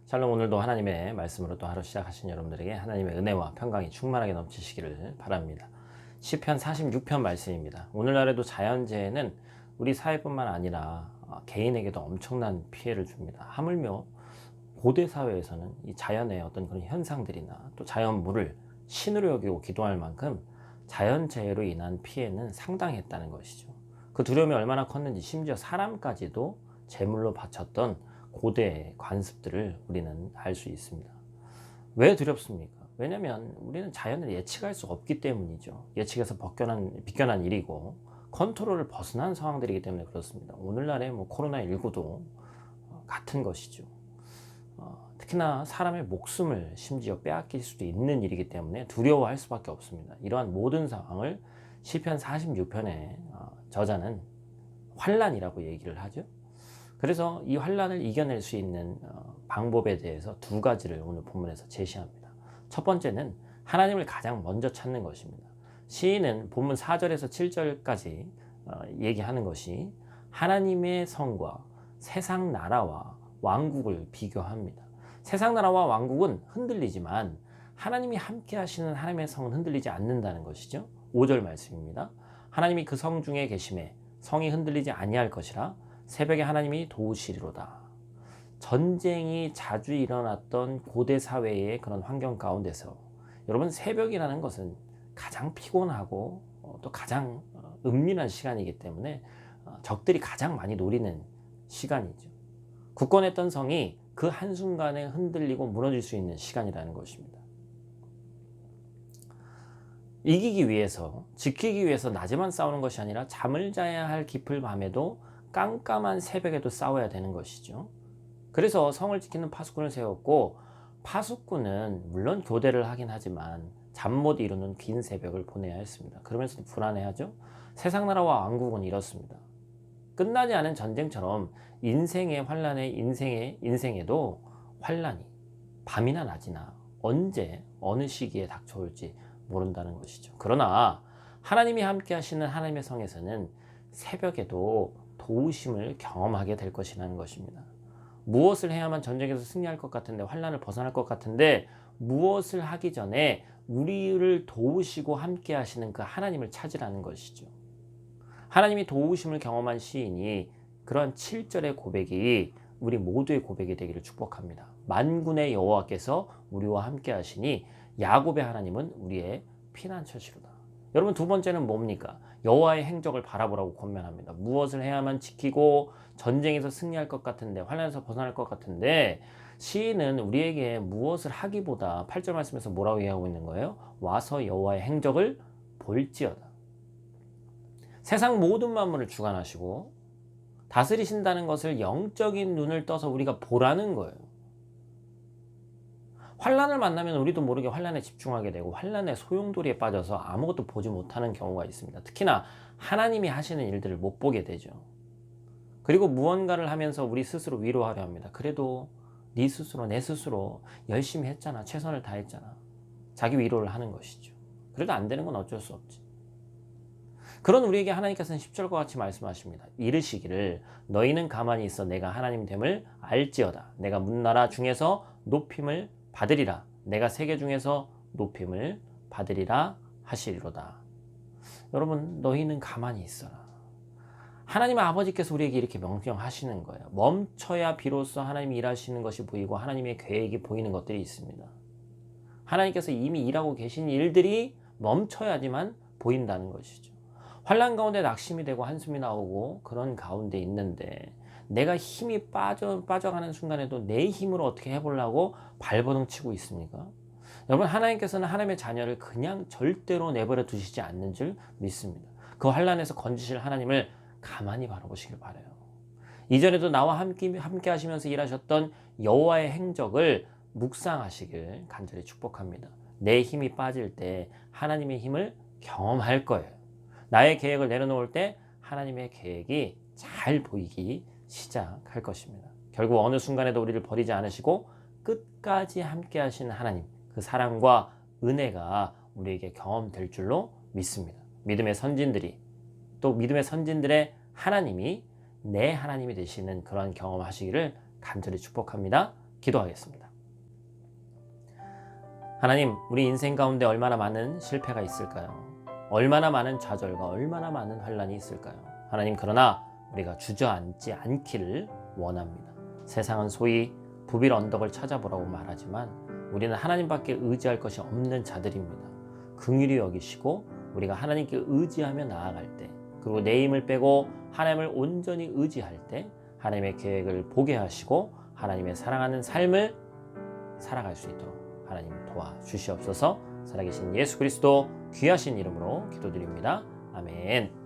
샬롬. 오늘도 하나님의 말씀으로 또 하루 시작하신 여러분들에게 하나님의 은혜와 평강이 충만하게 넘치시기를 바랍니다. 시편 46편 말씀입니다. 오늘날에도 자연재해는 우리 사회뿐만 아니라 개인에게도 엄청난 피해를 줍니다. 하물며 고대 사회에서는 이 자연의 어떤 그런 현상들이나 또 자연물을 신으로 여기고 기도할 만큼 자연재해로 인한 피해는 상당했다는 것이죠. 그 두려움이 얼마나 컸는지 심지어 사람까지도 제물로 바쳤던 고대의 관습들을 우리는 알 수 있습니다. 왜 두렵습니까? 왜냐하면 우리는 자연을 예측할 수 없기 때문이죠. 예측에서 비껴난 일이고 컨트롤을 벗어난 상황들이기 때문에 그렇습니다. 오늘날의 코로나19도 같은 것이죠. 특히나 사람의 목숨을 심지어 빼앗길 수도 있는 일이기 때문에 두려워할 수밖에 없습니다. 이러한 모든 상황을 시편 46편의 저자는 환난이라고 얘기를 하죠. 그래서 이 환난을 이겨낼 수 있는 방법에 대해서 두 가지를 오늘 본문에서 제시합니다. 첫 번째는 하나님을 가장 먼저 찾는 것입니다. 시인은 본문 4절에서 7절까지 얘기하는 것이 하나님의 성과 세상 나라와 왕국을 비교합니다. 세상 나라와 왕국은 흔들리지만 하나님이 함께 하시는 하나님의 성은 흔들리지 않는다는 것이죠. 5절 말씀입니다. 하나님이 그 성 중에 계심에 성이 흔들리지 아니할 것이라 새벽에 하나님이 도우시리로다. 전쟁이 자주 일어났던 고대 사회의 그런 환경 가운데서 여러분, 새벽이라는 것은 가장 피곤하고 또 가장 은밀한 시간이기 때문에 적들이 가장 많이 노리는 시간이죠. 굳건했던 성이 그 한순간에 흔들리고 무너질 수 있는 시간이라는 것입니다. 이기기 위해서, 지키기 위해서 낮에만 싸우는 것이 아니라 잠을 자야 할 깊을 밤에도 깜깜한 새벽에도 싸워야 되는 것이죠. 그래서 성을 지키는 파수꾼을 세웠고, 파수꾼은 물론 교대를 하긴 하지만 잠 못 이루는 긴 새벽을 보내야 했습니다. 그러면서도 불안해하죠. 세상 나라와 왕국은 이렇습니다. 끝나지 않은 전쟁처럼 인생의 환란에 인생에도 환란이 밤이나 낮이나 언제 어느 시기에 닥쳐올지 모른다는 것이죠. 그러나 하나님이 함께 하시는 하나님의 성에서는 새벽에도 도우심을 경험하게 될 것이라는 것입니다. 무엇을 해야만 전쟁에서 승리할 것 같은데, 환난을 벗어날 것 같은데, 무엇을 하기 전에 우리를 도우시고 함께 하시는 그 하나님을 찾으라는 것이죠. 하나님이 도우심을 경험한 시인이 그런 7절의 고백이 우리 모두의 고백이 되기를 축복합니다. 만군의 여호와께서 우리와 함께 하시니 야곱의 하나님은 우리의 피난처시로다. 여러분, 두 번째는 뭡니까? 여호와의 행적을 바라보라고 권면합니다. 무엇을 해야만 지키고 전쟁에서 승리할 것 같은데, 환난에서 벗어날 것 같은데, 시인은 우리에게 무엇을 하기보다 8절 말씀에서 뭐라고 얘기하고 있는 거예요? 와서 여호와의 행적을 볼지어다. 세상 모든 만물을 주관하시고 다스리신다는 것을 영적인 눈을 떠서 우리가 보라는 거예요. 환난을 만나면 우리도 모르게 환난에 집중하게 되고 환난의 소용돌이에 빠져서 아무것도 보지 못하는 경우가 있습니다. 특히나 하나님이 하시는 일들을 못 보게 되죠. 그리고 무언가를 하면서 우리 스스로 위로하려 합니다. 그래도 네 스스로, 내 스스로 열심히 했잖아, 최선을 다했잖아. 자기 위로를 하는 것이죠. 그래도 안 되는 건 어쩔 수 없지. 그런 우리에게 하나님께서는 10절과 같이 말씀하십니다. 이르시기를 너희는 가만히 있어 내가 하나님 됨을 알지어다. 내가 문나라 중에서 높임을 받으리라. 내가 세계 중에서 높임을 받으리라 하시리로다. 여러분, 너희는 가만히 있어라. 하나님 아버지께서 우리에게 이렇게 명령하시는 거예요. 멈춰야 비로소 하나님이 일하시는 것이 보이고 하나님의 계획이 보이는 것들이 있습니다. 하나님께서 이미 일하고 계신 일들이 멈춰야지만 보인다는 것이죠. 환난 가운데 낙심이 되고 한숨이 나오고 그런 가운데 있는데, 내가 힘이 빠져가는 순간에도 내 힘으로 어떻게 해보려고 발버둥 치고 있습니까? 여러분, 하나님께서는 하나님의 자녀를 그냥 절대로 내버려 두시지 않는 줄 믿습니다. 그 환난에서 건지실 하나님을 가만히 바라보시길 바라요. 이전에도 나와 함께 하시면서 일하셨던 여호와의 행적을 묵상하시길 간절히 축복합니다. 내 힘이 빠질 때 하나님의 힘을 경험할 거예요. 나의 계획을 내려놓을 때 하나님의 계획이 잘 보이기 시작할 것입니다. 결국 어느 순간에도 우리를 버리지 않으시고 끝까지 함께 하시는 하나님, 그 사랑과 은혜가 우리에게 경험될 줄로 믿습니다. 믿음의 선진들이, 또 믿음의 선진들의 하나님이 내 하나님이 되시는 그런 경험하시기를 간절히 축복합니다. 기도하겠습니다. 하나님, 우리 인생 가운데 얼마나 많은 실패가 있을까요? 얼마나 많은 좌절과 얼마나 많은 환란이 있을까요? 하나님, 그러나 우리가 주저앉지 않기를 원합니다. 세상은 소위 부빌 언덕을 찾아보라고 말하지만 우리는 하나님밖에 의지할 것이 없는 자들입니다. 긍휼히 여기시고 우리가 하나님께 의지하며 나아갈 때, 그리고 내 힘을 빼고 하나님을 온전히 의지할 때 하나님의 계획을 보게 하시고 하나님의 사랑하는 삶을 살아갈 수 있도록 하나님 도와주시옵소서. 살아계신 예수 그리스도 귀하신 이름으로 기도드립니다. 아멘.